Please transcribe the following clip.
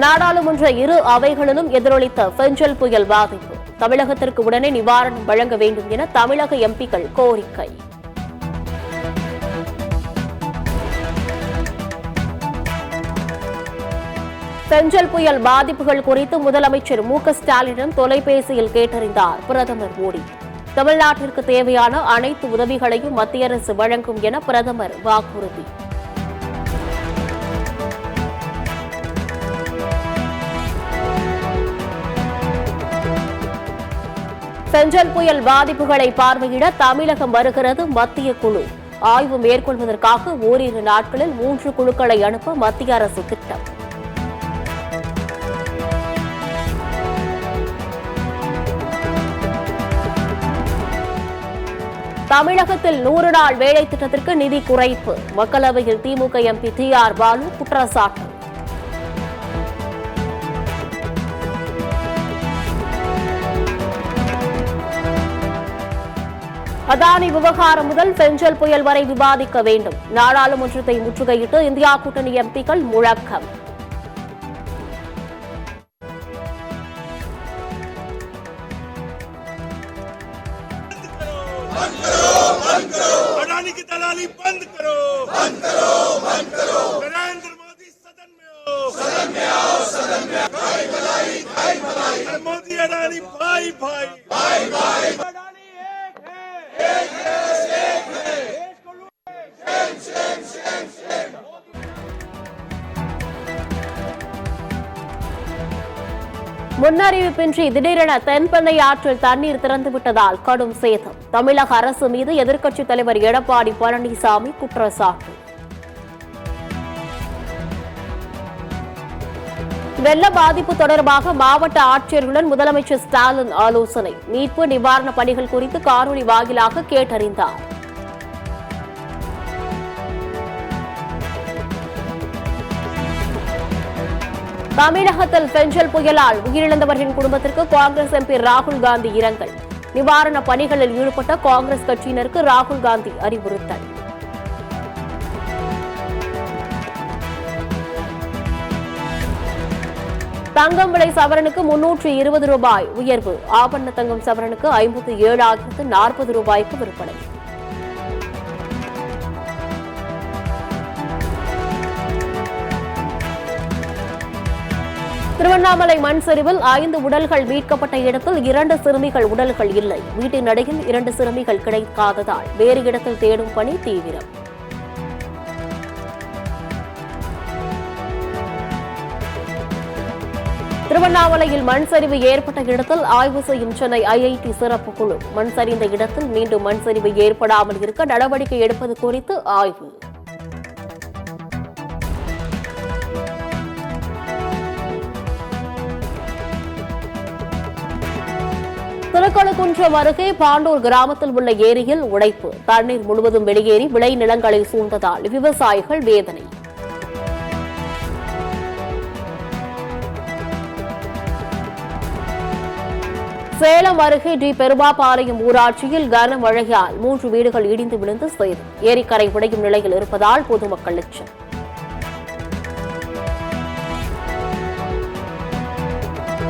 நாடாளுமன்ற இரு அவைகளிலும் எதிரொலித்த பெஞ்சல் புயல் பாதிப்பு. தமிழகத்திற்கு உடனே நிவாரணம் வழங்க வேண்டும் என தமிழக எம்பிக்கள் கோரிக்கை. பெஞ்சல் புயல் பாதிப்புகள் குறித்து முதலமைச்சர் மு.க.ஸ்டாலினிடம் தொலைபேசியில் கேட்டறிந்தார் பிரதமர் மோடி. தமிழ்நாட்டிற்கு தேவையான அனைத்து உதவிகளையும் மத்திய அரசு வழங்கும் என பிரதமர் வாக்குறுதி. பெஞ்சல் புயல் பாதிப்புகளை பார்வையிட தமிழகம் வருகிறது மத்திய குழு. ஆய்வு மேற்கொள்வதற்காக ஓரிரு நாட்களில் 3 குழுக்களை அனுப்ப மத்திய அரசு திட்டம். தமிழகத்தில் 100 நாள் வேலை திட்டத்திற்கு நிதி குறைப்பு. மக்களவையில் திமுக எம்பி டி.ஆர். பாலு குற்றச்சாட்டு. அதானி விவகாரம் முதல் பெஞ்சல் புயல் வரை விவாதிக்க வேண்டும். நாடாளுமன்றத்தை முற்றுகையிட்டு இந்தியா கூட்டணி எம்பிக்கள் முழக்கம். अडानी की दलाली बंद करो, नरेंद्र मोदी सदन में आओ, सदन में आओ, मोदी अडानी भाई भाई, अडानी एक है, देश को முன்னறிவிப்பின்றி திடீரென தென்பெண்ணை ஆற்றில் தண்ணீர் திறந்துவிட்டதால் கடும் சேதம். தமிழக அரசு மீது எதிர்க்கட்சித் தலைவர் எடப்பாடி பழனிசாமி குற்றச்சாட்டு. வெள்ள பாதிப்பு தொடர்பாக மாவட்ட ஆட்சியர்களுடன் முதலமைச்சர் ஸ்டாலின் ஆலோசனை. மீட்பு நிவாரணப் பணிகள் குறித்து காணொலி வாயிலாக கேட்டறிந்தார். தமிழகத்தில் பெஞ்சல் புயலால் உயிரிழந்தவர்களின் குடும்பத்திற்கு காங்கிரஸ் எம்பி ராகுல் காந்தி இரங்கல். நிவாரணப் பணிகளில் ஈடுபட்ட காங்கிரஸ் கட்சியினருக்கு ராகுல் காந்தி அறிவுறுத்தல். தங்கம் விலை சவரனுக்கு 320 ரூபாய் உயர்வு. ஆபரண தங்கம் சவரனுக்கு 57,040 ரூபாய்க்கு விற்பனை. திருவண்ணாமலை மண் சரிவில் 5 உடல்கள் மீட்கப்பட்ட இடத்தில் 2 சிறுமிகள் உடல்கள் இல்லை. வீட்டின் அருகில் 2 சிறுமிகள் கிடைக்காததால் வேறு இடத்தில் தேடும் பணி தீவிரம். திருவண்ணாமலையில் மண் சரிவு ஏற்பட்ட இடத்தில் ஆய்வு செய்யும் சென்னை ஐஐடி சிறப்பு குழு. மண் சரிந்த இடத்தில் மீண்டும் மண் சரிவு ஏற்படாமல் இருக்க நடவடிக்கை எடுப்பது குறித்து ஆய்வு. திருக்கழுக்குன்றம் அருகே பாண்டூர் கிராமத்தில் உள்ள ஏரியில் உடைப்பு. தண்ணீர் முழுவதும் வெளியேறி விளை நிலங்களை சூழ்ந்ததால் விவசாயிகள் வேதனை. சேலம் அருகே டி பெருமாபாளையம் ஊராட்சியில் கனமழையால் 3 வீடுகள் இடிந்து விழுந்து சேதம். ஏரிக்கரை உடையும் நிலையில் இருப்பதால் பொதுமக்கள் அச்சம்.